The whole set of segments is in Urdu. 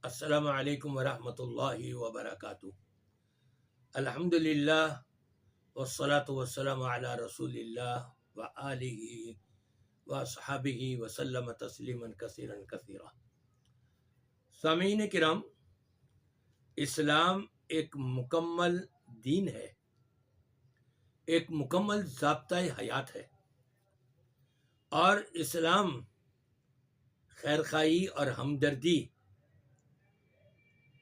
السلام علیکم ورحمۃ اللہ وبرکاتہ۔ الحمد للہ والصلاة والسلام علی رسول اللہ وآلہ وصحبہ وسلم تسلیما کثیرا کثیرا۔ سامعین کرام، اسلام ایک مکمل دین ہے، ایک مکمل ضابطۂ حیات ہے، اور اسلام خیرخواہی اور ہمدردی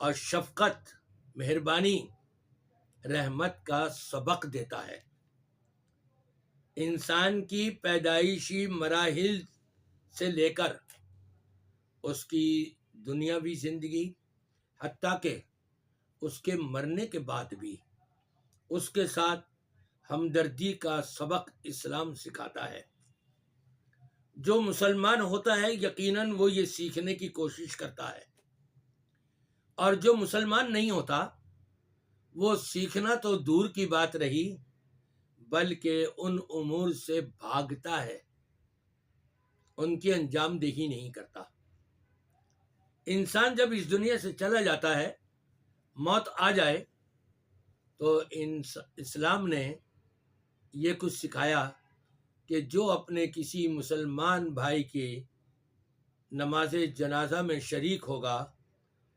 اور شفقت، مہربانی، رحمت کا سبق دیتا ہے۔ انسان کی پیدائشی مراحل سے لے کر اس کی دنیاوی زندگی، حتیٰ کہ اس کے مرنے کے بعد بھی اس کے ساتھ ہمدردی کا سبق اسلام سکھاتا ہے۔ جو مسلمان ہوتا ہے یقیناً وہ یہ سیکھنے کی کوشش کرتا ہے، اور جو مسلمان نہیں ہوتا وہ سیکھنا تو دور کی بات رہی، بلکہ ان امور سے بھاگتا ہے، ان کی انجام دہی نہیں کرتا۔ انسان جب اس دنیا سے چلا جاتا ہے، موت آ جائے، تو اسلام نے یہ کچھ سکھایا کہ جو اپنے کسی مسلمان بھائی کی نماز جنازہ میں شریک ہوگا،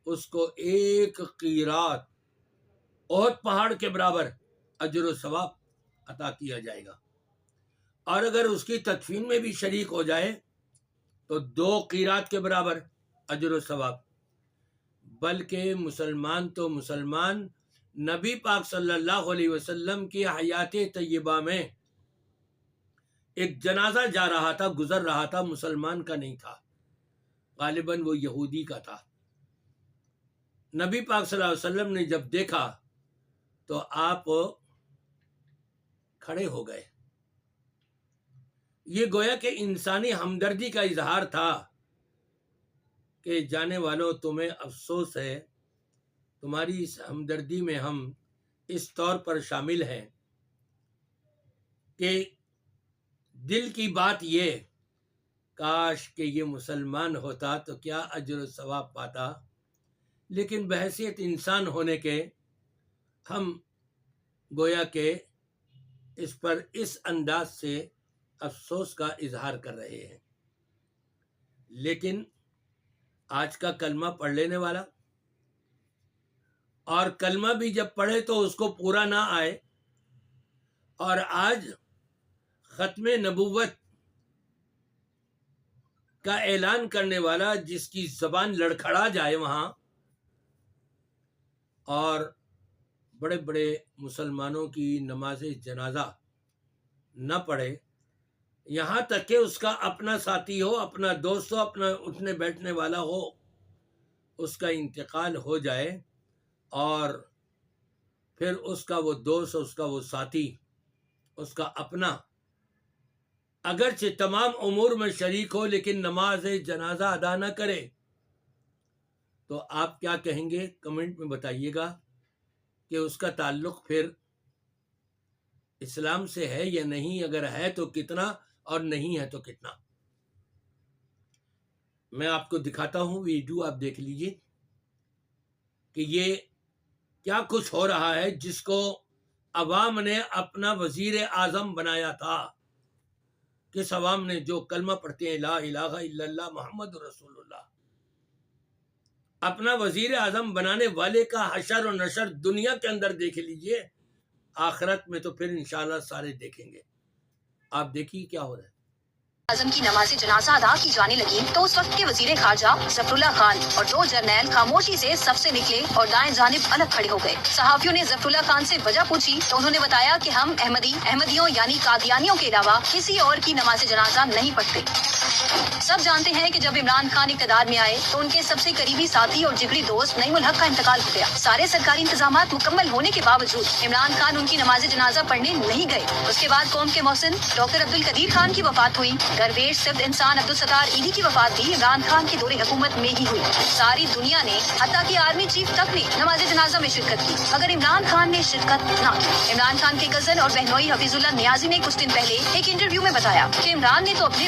اس کو ایک قیرات احد پہاڑ کے برابر اجر و ثواب عطا کیا جائے گا، اور اگر اس کی تدفین میں بھی شریک ہو جائے تو 2 قیرات کے برابر اجر و ثواب۔ بلکہ مسلمان تو مسلمان، نبی پاک صلی اللہ علیہ وسلم کی حیات طیبہ میں ایک جنازہ جا رہا تھا، گزر رہا تھا، مسلمان کا نہیں تھا، غالباً وہ یہودی کا تھا۔ نبی پاک صلی اللہ علیہ وسلم نے جب دیکھا تو آپ کھڑے ہو گئے۔ یہ گویا کہ انسانی ہمدردی کا اظہار تھا کہ جانے والوں، تمہیں افسوس ہے، تمہاری اس ہمدردی میں ہم اس طور پر شامل ہیں کہ دل کی بات یہ، کاش کہ یہ مسلمان ہوتا تو کیا اجر و ثواب پاتا، لیکن بحیثیت انسان ہونے کے ہم گویا کہ اس پر اس انداز سے افسوس کا اظہار کر رہے ہیں۔ لیکن آج کا کلمہ پڑھ لینے والا، اور کلمہ بھی جب پڑھے تو اس کو پورا نہ آئے، اور آج ختم نبوت کا اعلان کرنے والا جس کی زبان لڑکھڑا جائے وہاں، اور بڑے بڑے مسلمانوں کی نماز جنازہ نہ پڑھے، یہاں تک کہ اس کا اپنا ساتھی ہو، اپنا دوست ہو، اپنا اٹھنے بیٹھنے والا ہو، اس کا انتقال ہو جائے، اور پھر اس کا وہ دوست، اس کا وہ ساتھی، اس کا اپنا اگرچہ تمام امور میں شریک ہو لیکن نماز جنازہ ادا نہ کرے، تو آپ کیا کہیں گے؟ کمنٹ میں بتائیے گا کہ اس کا تعلق پھر اسلام سے ہے یا نہیں، اگر ہے تو کتنا، اور نہیں ہے تو کتنا۔ میں آپ کو دکھاتا ہوں ویڈیو، آپ دیکھ لیجئے کہ یہ کیا کچھ ہو رہا ہے، جس کو عوام نے اپنا وزیر اعظم بنایا تھا۔ کس عوام نے؟ جو کلمہ پڑھتے ہیں لا الہ الا اللہ محمد رسول اللہ۔ اپنا وزیر اعظم بنانے والے کا حشر و نشر دنیا کے اندر دیکھ لیجئے، آخرت میں تو پھر انشاءاللہ سارے دیکھیں گے۔ آپ دیکھیے کیا ہو رہا ہے۔ اعظم کی نماز جنازہ ادا کی جانے لگی تو اس وقت کے وزیر خارجہ ظفر اللہ خان اور 2 جرنیل خاموشی سے صف سے نکلے اور دائیں جانب الگ کھڑے ہو گئے۔ صحافیوں نے ظفر اللہ خان سے وجہ پوچھی تو انہوں نے بتایا کہ ہم احمدیوں یعنی قادیانیوں کے علاوہ کسی اور کی نماز جنازہ نہیں پڑھتے۔ سب جانتے ہیں کہ جب عمران خان اقتدار میں آئے تو ان کے سب سے قریبی ساتھی اور جگری دوست نعیم الحق کا انتقال ہو گیا۔ سارے سرکاری انتظامات مکمل ہونے کے باوجود عمران خان ان کی نماز جنازہ پڑھنے نہیں گئے۔ اس کے بعد قوم کے محسن ڈاکٹر عبدالقدیر خان کی وفات ہوئی۔ درویش سبز انسان عبدالستار ایدھی کی وفات بھی عمران خان کے دور حکومت میں ہی ہوئی۔ ساری دنیا نے، حتیٰ کہ آرمی چیف تک نے نماز جنازہ میں شرکت کی، مگر عمران خان نے شرکت نہ کی۔ عمران خان کے کزن اور بہنوئی حفیظ اللہ نیازی نے کچھ دن پہلے ایک انٹرویو میں بتایا کہ عمران نے تو اپنے